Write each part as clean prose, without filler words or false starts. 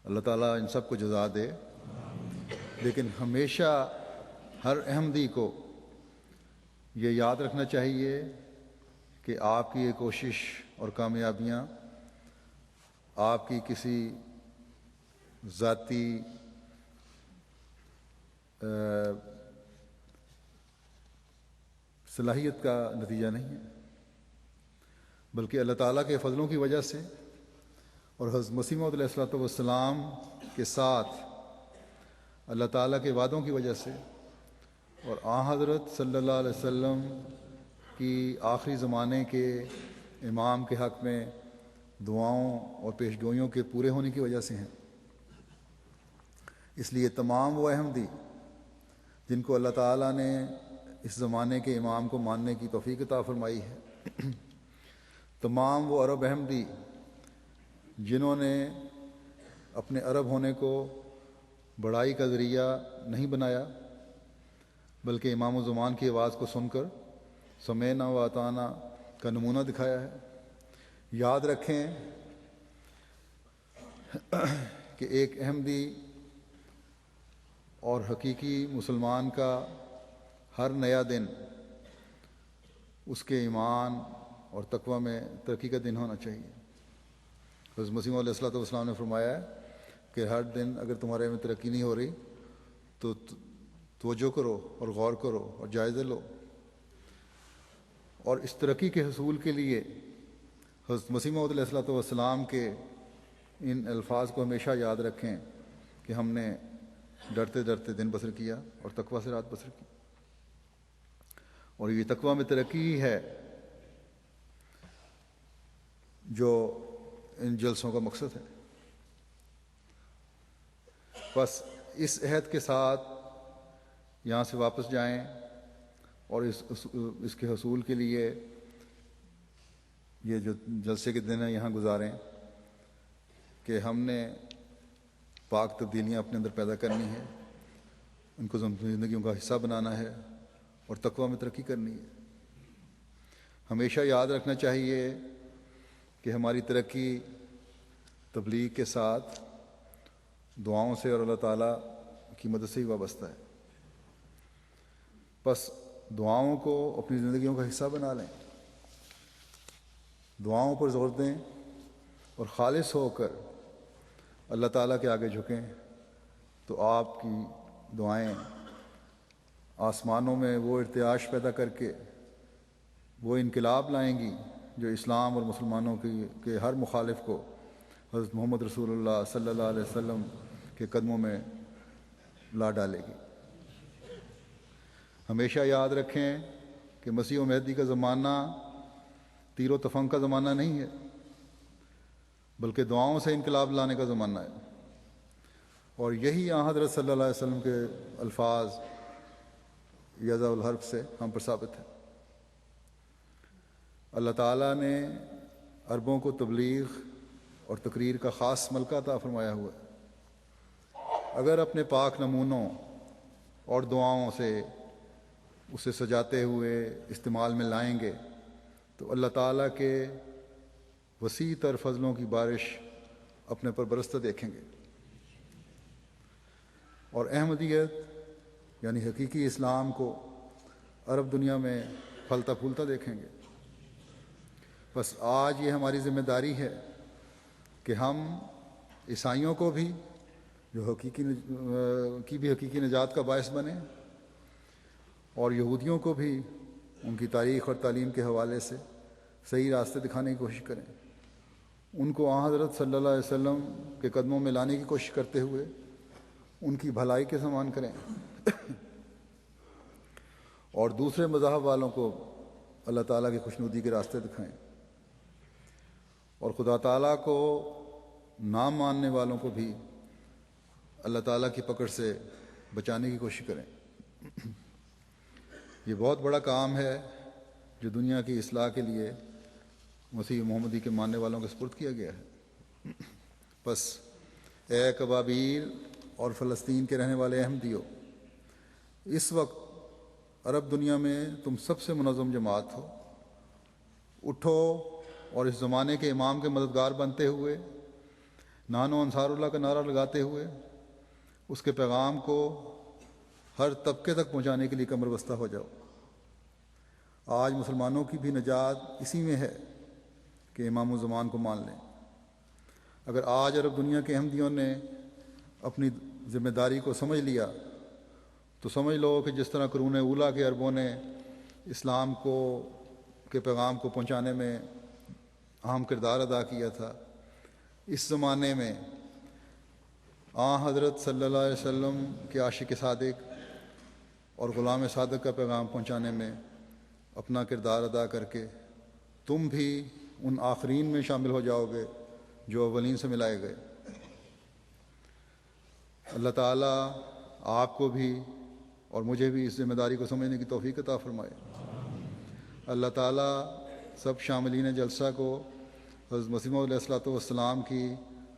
اللہ تعالیٰ ان سب کو جزا دے۔ لیکن ہمیشہ ہر احمدی کو یہ یاد رکھنا چاہیے کہ آپ کی یہ کوشش اور کامیابیاں آپ کی کسی ذاتی صلاحیت کا نتیجہ نہیں ہے، بلکہ اللہ تعالیٰ کے فضلوں کی وجہ سے اور حضرت مسیح موعود علیہ الصلوۃ والسلام کے ساتھ اللہ تعالیٰ کے وعدوں کی وجہ سے اور حضرت صلی اللہ علیہ وسلم کی آخری زمانے کے امام کے حق میں دعاؤں اور پیش گوئیوں کے پورے ہونے کی وجہ سے ہیں۔ اس لیے تمام وہ احمدی جن کو اللہ تعالیٰ نے اس زمانے کے امام کو ماننے کی توفیق عطا فرمائی ہے، تمام وہ عرب احمدی جنہوں نے اپنے عرب ہونے کو بڑائی کا ذریعہ نہیں بنایا بلکہ امام الزمان کی آواز کو سن کر سمعنا و اطعنا کا نمونہ دکھایا ہے، یاد رکھیں کہ ایک احمدی اور حقیقی مسلمان کا ہر نیا دن اس کے ایمان اور تقوی میں ترقی کا دن ہونا چاہیے۔ حضرت مسیح موعود علیہ الصلوۃ والسلام نے فرمایا ہے کہ ہر دن اگر تمہارے میں ترقی نہیں ہو رہی تو توجہ کرو اور غور کرو اور جائزے لو، اور اس ترقی کے حصول کے لیے حضرت مسیح موعود علیہ الصلوۃ والسلام کے ان الفاظ کو ہمیشہ یاد رکھیں کہ ہم نے ڈرتے ڈرتے دن بسر کیا اور تقوی سے رات بسر کی، اور یہ تقوی میں ترقی ہے جو ان جلسوں کا مقصد ہے۔ بس اس عہد کے ساتھ یہاں سے واپس جائیں اور اس کے حصول کے لیے یہ جو جلسے کے دن ہیں یہاں گزاریں کہ ہم نے پاک تبدیلیاں اپنے اندر پیدا کرنی ہیں، ان کو زندگیوں کا حصہ بنانا ہے اور تقوی میں ترقی کرنی ہے۔ ہمیشہ یاد رکھنا چاہیے کہ ہماری ترقی تبلیغ کے ساتھ دعاؤں سے اور اللہ تعالیٰ کی مدد سے ہی وابستہ ہے۔ بس دعاؤں کو اپنی زندگیوں کا حصہ بنا لیں، دعاؤں پر زور دیں اور خالص ہو کر اللہ تعالیٰ کے آگے جھکیں تو آپ کی دعائیں آسمانوں میں وہ ارتعاش پیدا کر کے وہ انقلاب لائیں گی جو اسلام اور مسلمانوں کے ہر مخالف کو حضرت محمد رسول اللہ صلی اللہ علیہ وسلم کے قدموں میں لا ڈالے گی۔ ہمیشہ یاد رکھیں کہ مسیح و مہدی کا زمانہ تیر و تفنگ کا زمانہ نہیں ہے بلکہ دعاؤں سے انقلاب لانے کا زمانہ ہے، اور یہی حضرت صلی اللہ علیہ وسلم کے الفاظ یضع الحرب سے ہم پر ثابت ہے۔ اللہ تعالیٰ نے عربوں کو تبلیغ اور تقریر کا خاص ملکہ عطا فرمایا ہوا ہے۔ اگر اپنے پاک نمونوں اور دعاؤں سے اسے سجاتے ہوئے استعمال میں لائیں گے تو اللہ تعالیٰ کے وسیع تر فضلوں کی بارش اپنے پر برستے دیکھیں گے، اور احمدیت یعنی حقیقی اسلام کو عرب دنیا میں پھلتا پھولتا دیکھیں گے۔ بس آج یہ ہماری ذمہ داری ہے کہ ہم عیسائیوں کو بھی جو حقیقی نجات کا باعث بنیں، اور یہودیوں کو بھی ان کی تاریخ اور تعلیم کے حوالے سے صحیح راستے دکھانے کی کوشش کریں، ان کو حضرت صلی اللہ علیہ وسلم کے قدموں میں لانے کی کوشش کرتے ہوئے ان کی بھلائی کے سامان کریں، اور دوسرے مذاہب والوں کو اللہ تعالیٰ کی خوشنودی کے راستے دکھائیں، اور خدا تعالیٰ کو نہ ماننے والوں کو بھی اللہ تعالیٰ کی پکڑ سے بچانے کی کوشش کریں۔ یہ بہت بڑا کام ہے جو دنیا کی اصلاح کے لیے مسیح محمدی کے ماننے والوں کے سپرد کیا گیا ہے۔ بس اے کبابیل اور فلسطین کے رہنے والے احمدیوں، اس وقت عرب دنیا میں تم سب سے منظم جماعت ہو، اٹھو اور اس زمانے کے امام کے مددگار بنتے ہوئے نانو انصار اللہ کا نعرہ لگاتے ہوئے اس کے پیغام کو ہر طبقے تک پہنچانے کے لیے کمر بستہ ہو جاؤ۔ آج مسلمانوں کی بھی نجات اسی میں ہے کہ امام الزمان کو مان لیں۔ اگر آج عرب دنیا کے احمدیوں نے اپنی ذمہ داری کو سمجھ لیا تو سمجھ لو کہ جس طرح قرون اولیٰ کے عربوں نے اسلام کے پیغام کو پہنچانے میں اہم کردار ادا کیا تھا، اس زمانے میں حضرت صلی اللہ علیہ وسلم کے عاشق صادق اور غلام صادق کا پیغام پہنچانے میں اپنا کردار ادا کر کے تم بھی ان آخرین میں شامل ہو جاؤ گے جو اولین سے ملائے گئے۔ اللہ تعالیٰ آپ کو بھی اور مجھے بھی اس ذمہ داری کو سمجھنے کی توفیق عطا فرمائے۔ اللہ تعالیٰ سب شاملین جلسہ کو حضرت مسیح موعود علیہ الصلوۃ والسلام کی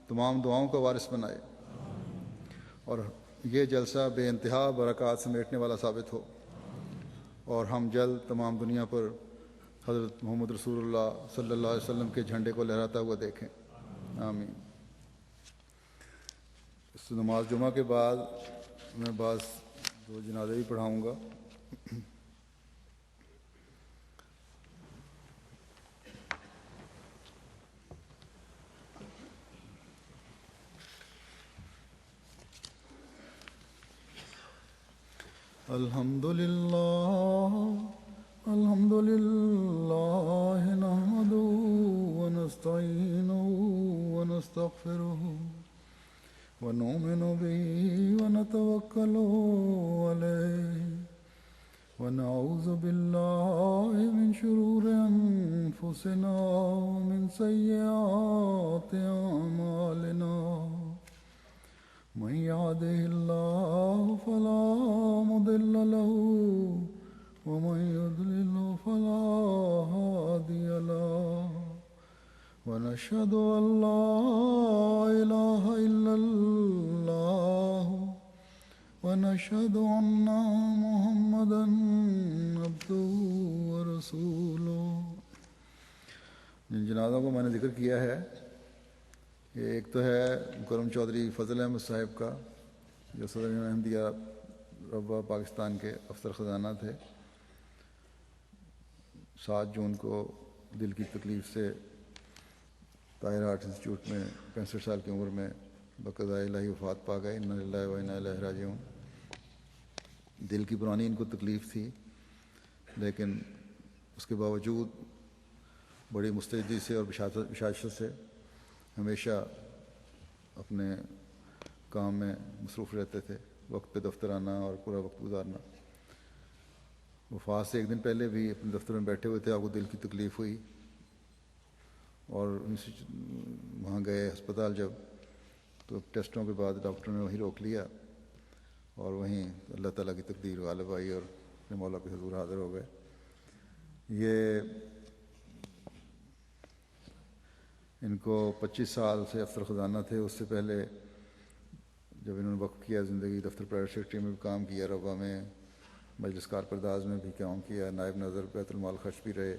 تمام دعاؤں کا وارث بنائے اور یہ جلسہ بے انتہا برکات سمیٹنے والا ثابت ہو، اور ہم جلد تمام دنیا پر حضرت محمد رسول اللہ صلی اللہ علیہ وسلم کے جھنڈے کو لہراتا ہوا دیکھیں، آمین۔ اس نماز جمعہ کے بعد میں دو جنازے بھی پڑھاؤں گا۔ الحمد للہ نحمده ونستعینه ونستغفره ونؤمن به ونتوکل علیہ ونعوذ باللہ من شرور انفسنا ومن سیئات اعمالنا من يهده الله فلا مضل له ومن يضلل فلا هادي له ونشهد أن لا إله إلا الله ونشهد أن محمدا عبده ورسوله۔ جن جنازوں کو میں نے ذکر کیا ہے، ایک تو ہے مکرم چودھری فضل احمد صاحب کا، جو صدر احمدیہ ربوہ پاکستان کے افسر خزانہ تھے۔ 7 جون کو دل کی تکلیف سے طاہر ہارٹ انسٹیٹیوٹ میں 65 سال کی عمر میں بقضاء الہی وفات پا گئے۔ انا للہ و انا الیہ راجعون۔ دل کی پرانی ان کو تکلیف تھی، لیکن اس کے باوجود بڑی مستعدی سے اور بشاشت سے ہمیشہ اپنے کام میں مصروف رہتے تھے، وقت پہ دفتر آنا اور پورا وقت گزارنا۔ وفات سے ایک دن پہلے بھی اپنے دفتر میں بیٹھے ہوئے تھے، آپ کو دل کی تکلیف ہوئی اور وہاں گئے ہسپتال جب، تو ٹیسٹوں کے بعد ڈاکٹر نے وہیں روک لیا اور وہیں اللہ تعالیٰ کی تقدیر غالب آئی اور اپنے مولا کے حضور حاضر ہو گئے۔ یہ ان کو 25 سال سے افسر خزانہ تھے، اس سے پہلے جب انہوں نے وقف کیا زندگی دفتر پرائیویٹ سیکرٹری میں بھی کام کیا، روا میں مجلس کارپرداز میں بھی کام کیا، نائب ناظر بیت المال خرچ بھی رہے۔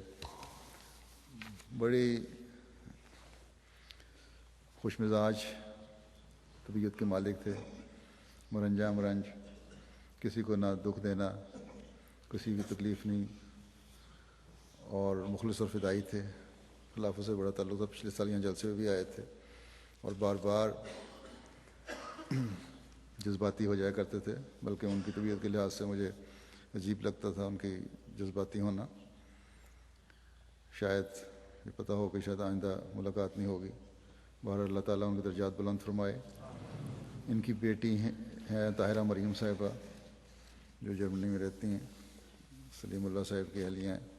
بڑی خوش مزاج طبیعت کے مالک تھے، مرنجا مرنج، کسی کو نہ دکھ دینا، کسی کی تکلیف نہیں، اور مخلص اور فدائی تھے۔ خلافت سے بڑا تعلق تھا، پچھلے سال یہاں جلسے میں بھی آئے تھے اور بار بار جذباتی ہو جایا کرتے تھے، بلکہ ان کی طبیعت کے لحاظ سے مجھے عجیب لگتا تھا ان کی جذباتی ہونا۔ شاید یہ پتہ ہو کہ شاید آئندہ ملاقات نہیں ہوگی، بہر اللہ تعالیٰ ان کے درجات بلند فرمائے۔ ان کی بیٹی ہیں طاہرہ مریم صاحبہ، جو جرمنی میں رہتی ہیں، سلیم اللہ صاحب کی اہلیہ ہیں۔